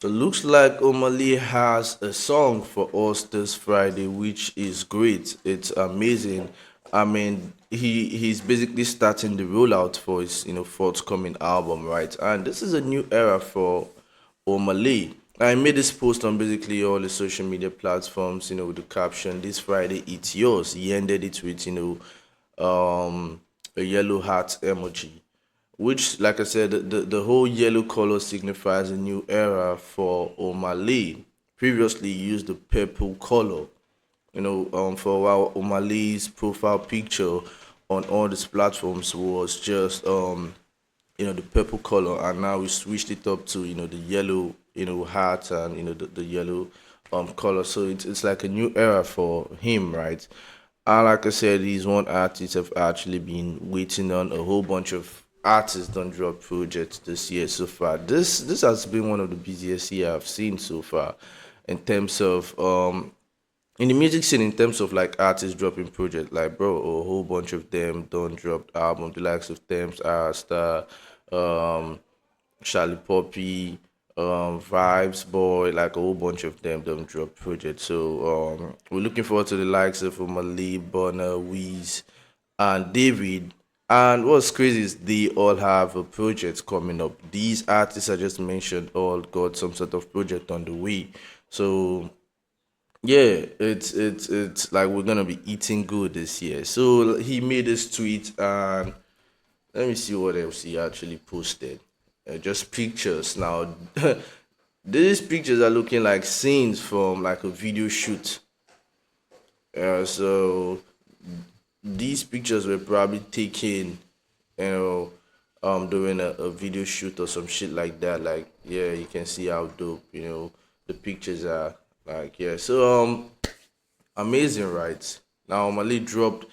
So looks like Omali has a song for us this Friday, which is great. It's amazing. I mean, he's basically starting the rollout for his forthcoming album, right? And this is a new era for Omali. I made this post on basically all the social media platforms, with the caption "This Friday it's yours." He ended it with a yellow heart emoji, which, like I said, the whole yellow color signifies a new era for O'Malley. Previously, he used the purple color. For a while, O'Malley's profile picture on all these platforms was just the purple color, and now we switched it up to the yellow hat, and the yellow color. So it's like a new era for him, right? And like I said, he's one artist I've actually been waiting on. A whole bunch of artists don't drop projects this year so far. This has been one of the busiest year I've seen so far, in terms of in the music scene, in terms of like artists dropping projects. Like, bro, a whole bunch of them don't drop album. The likes of Thames, Star, um Charlie Poppy, Vibes Boy, like a whole bunch of them don't drop projects. So we're looking forward to the likes of Mali, Bonner, Weez, and David. And what's crazy is they all have a project coming up. These artists I just mentioned all got some sort of project on the way. So yeah, it's like we're gonna be eating good this year. So he made this tweet, and let me see what else he actually posted. Just pictures. Now, these pictures are looking like scenes from like a video shoot. So these pictures were probably taken, you know, during a video shoot or some shit like that. Like, yeah, you can see how dope, the pictures are. Like, yeah. So amazing, right? Now Mali dropped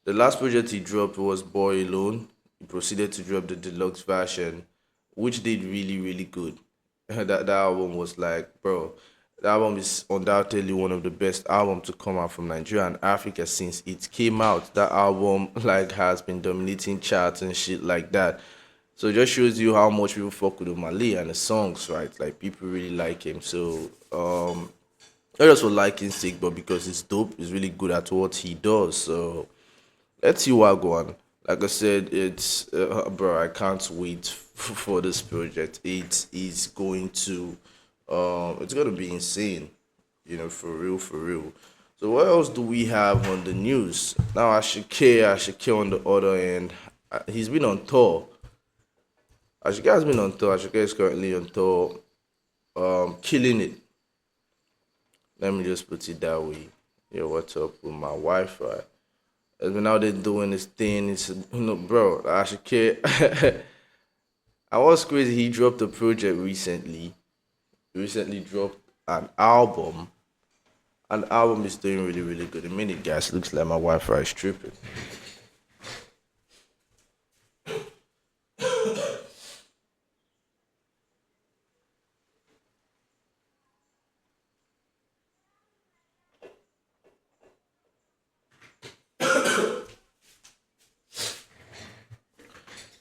the last project he dropped was Boy Alone. He proceeded to drop the deluxe version, which did really, really good. That album was like, bro, the album is undoubtedly one of the best albums to come out from Nigeria and Africa since it came out. That album like has been dominating charts and shit like that. So it just shows you how much people fuck with Mali and the songs, right? Like people really like him. So not just for liking sake, but because it's dope, he's really good at what he does. So let's see what go on. Like I said, it's bro. I can't wait for this project. It is going to, it's gonna be insane. For real, for real. So what else do we have on the news now? Ashike on the other end. He's been on tour. Ashike has been on tour. Ashike is currently on tour, killing it. Let me just put it that way. Yo, what's up with my Wi-Fi? Has been out there doing his thing. It's bro. Ashike. I was crazy. He dropped a project recently. He recently dropped an album. An album is doing really, really good. A minute, guys. Looks like my Wi-Fi is tripping.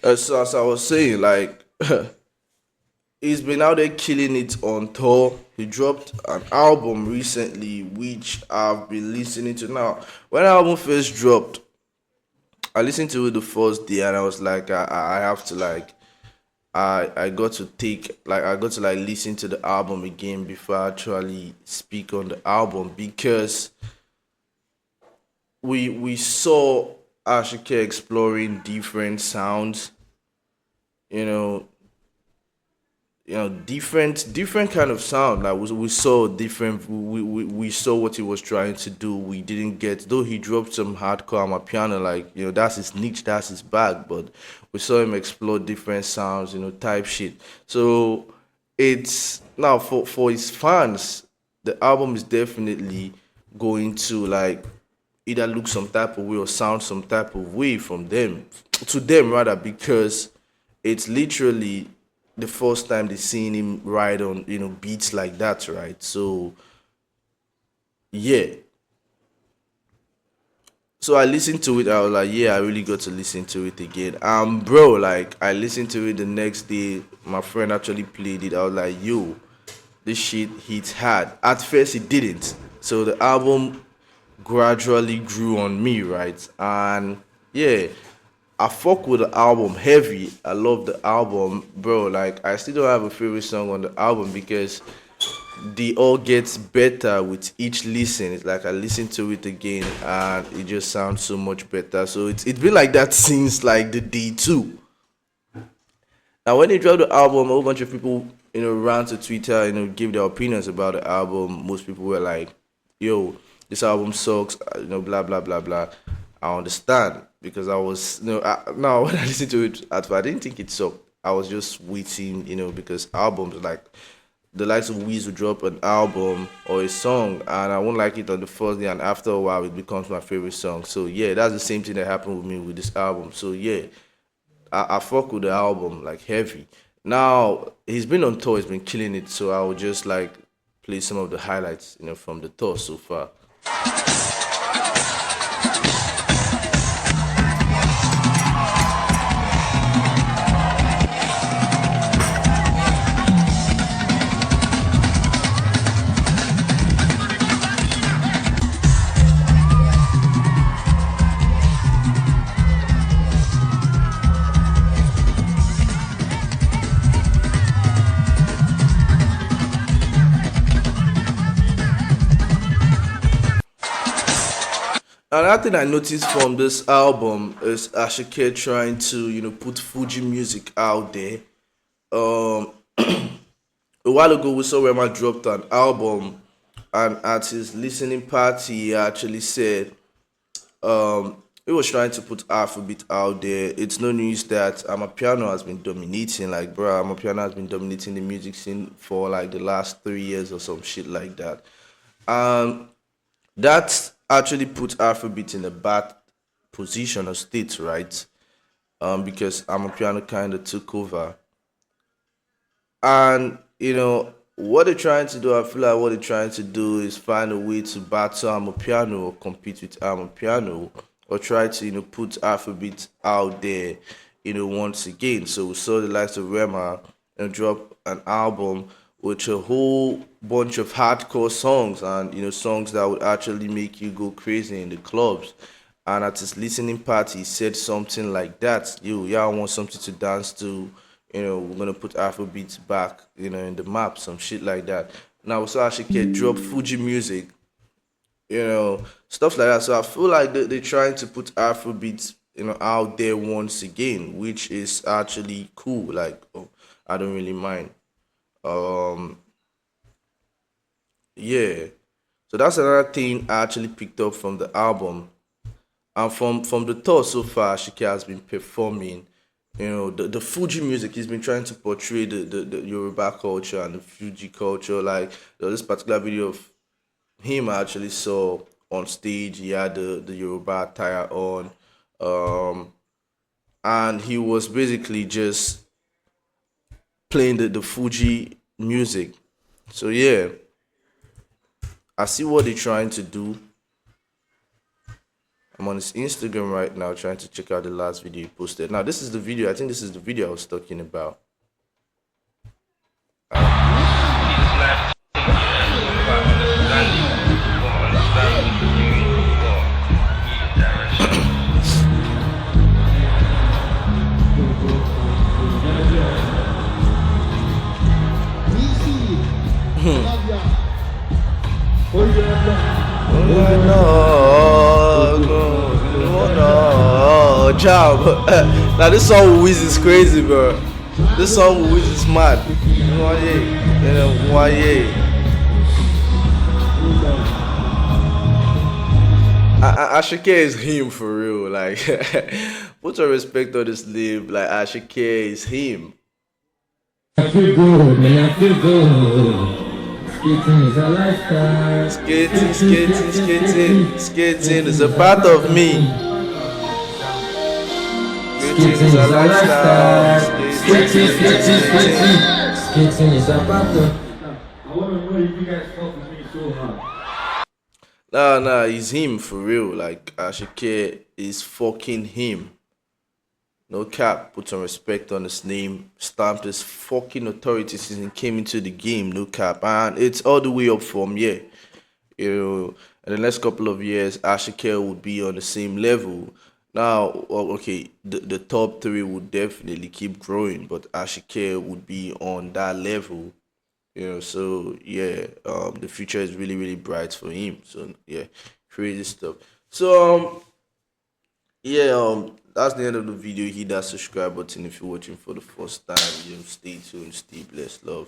So as I was saying, like he's been out there killing it on tour. He dropped an album recently, which I've been listening to. Now, when the album first dropped, I listened to it the first day, and I was like, I have to like, I got to take like I got to like listen to the album again before I actually speak on the album, because we saw Ashike exploring different sounds, you know, different kind of sound. Like we saw different, we saw what he was trying to do. We didn't get, though he dropped some hardcore on my piano, like that's his niche, that's his bag, but we saw him explore different sounds, type shit. So it's now for his fans, the album is definitely going to like either look some type of way or sound some type of way from them, to them rather, because it's literally the first time they seen him ride on beats like that, right? So yeah, so I listened to it. I was like, yeah, I really got to listen to it again. Bro, like I listened to it the next day. My friend actually played it. I was like, yo, this shit hits hard. At first, it didn't. So the album gradually grew on me, right? And yeah, I fuck with the album heavy. I love the album, bro. Like I still don't have a favorite song on the album because the all gets better with each listen. It's like I listen to it again and it just sounds so much better. So it's been like that since like the D2. Now, when they dropped the album, a whole bunch of people, ran to Twitter, give their opinions about the album. Most people were like, "Yo, this album sucks," blah blah blah blah. I understand because I was, now when I listened to it at first, I didn't think it sucked. I was just waiting, because albums like the likes of Wiz will drop an album or a song, and I won't like it on the first day, and after a while, it becomes my favorite song. So yeah, that's the same thing that happened with me with this album. So yeah, I fuck with the album like heavy. Now he's been on tour, he's been killing it. So I will just like play some of the highlights, from the tour so far. Another thing I noticed from this album is Ashake trying to, put Fuji music out there. Um, a while ago, we saw Rema dropped an album, and at his listening party, he actually said he was trying to put Afrobeat out there. It's no news that Amapiano has been dominating. Like, bro, Amapiano has been dominating the music scene for like the last 3 years or some shit like that. Um, that actually put Afrobeat in a bad position or state, right? Because Amapiano kind of took over. And what they're trying to do, I feel like what they're trying to do is find a way to battle Amapiano or compete with Amapiano or try to put Afrobeat out there, once again. So we saw the likes of Rema drop an album with a whole bunch of hardcore songs and songs that would actually make you go crazy in the clubs. And at his listening party, he said something like that. Y'all want something to dance to, we're gonna put Afrobeats back, in the map, some shit like that. Now, so Ashike drop Fuji music, stuff like that. So I feel like they're trying to put Afrobeats, out there once again, which is actually cool. Like, I don't really mind. Um, yeah. So that's another thing I actually picked up from the album. And from the tour so far, Shiki has been performing. The Fuji music. He's been trying to portray the Yoruba culture and the Fuji culture. Like there was this particular video of him I actually saw on stage. He had the Yoruba attire on, um, and he was basically just playing the Fuji music. So yeah, I see what they're trying to do. I'm on his Instagram right now trying to check out the last video he posted. Now this is the video. I think this is the video I was talking about. No, job. Now this song with Wiz is crazy, bro. This song with Wiz is mad. Why? Ashake is him for real. Like, put your respect on this name. Like, Ashake is him. I feel good, man. I feel good. Skating is a lifestyle. Skating is a part of me. Skating is a lifestyle. Skating is a part of. I want to know if you guys fuck with me so hard. Nah, he's him for real. Like Ashake is fucking him. No cap, put some respect on his name, stamped his fucking authority since he came into the game. No cap, and it's all the way up from here. You know, in the next couple of years, Asake would be on the same level. Now, well, okay, the top three would definitely keep growing, but Asake would be on that level. So yeah, the future is really really bright for him. So yeah, crazy stuff. So yeah, that's the end of the video. Hit that subscribe button if you're watching for the first time. Stay tuned, stay blessed, love.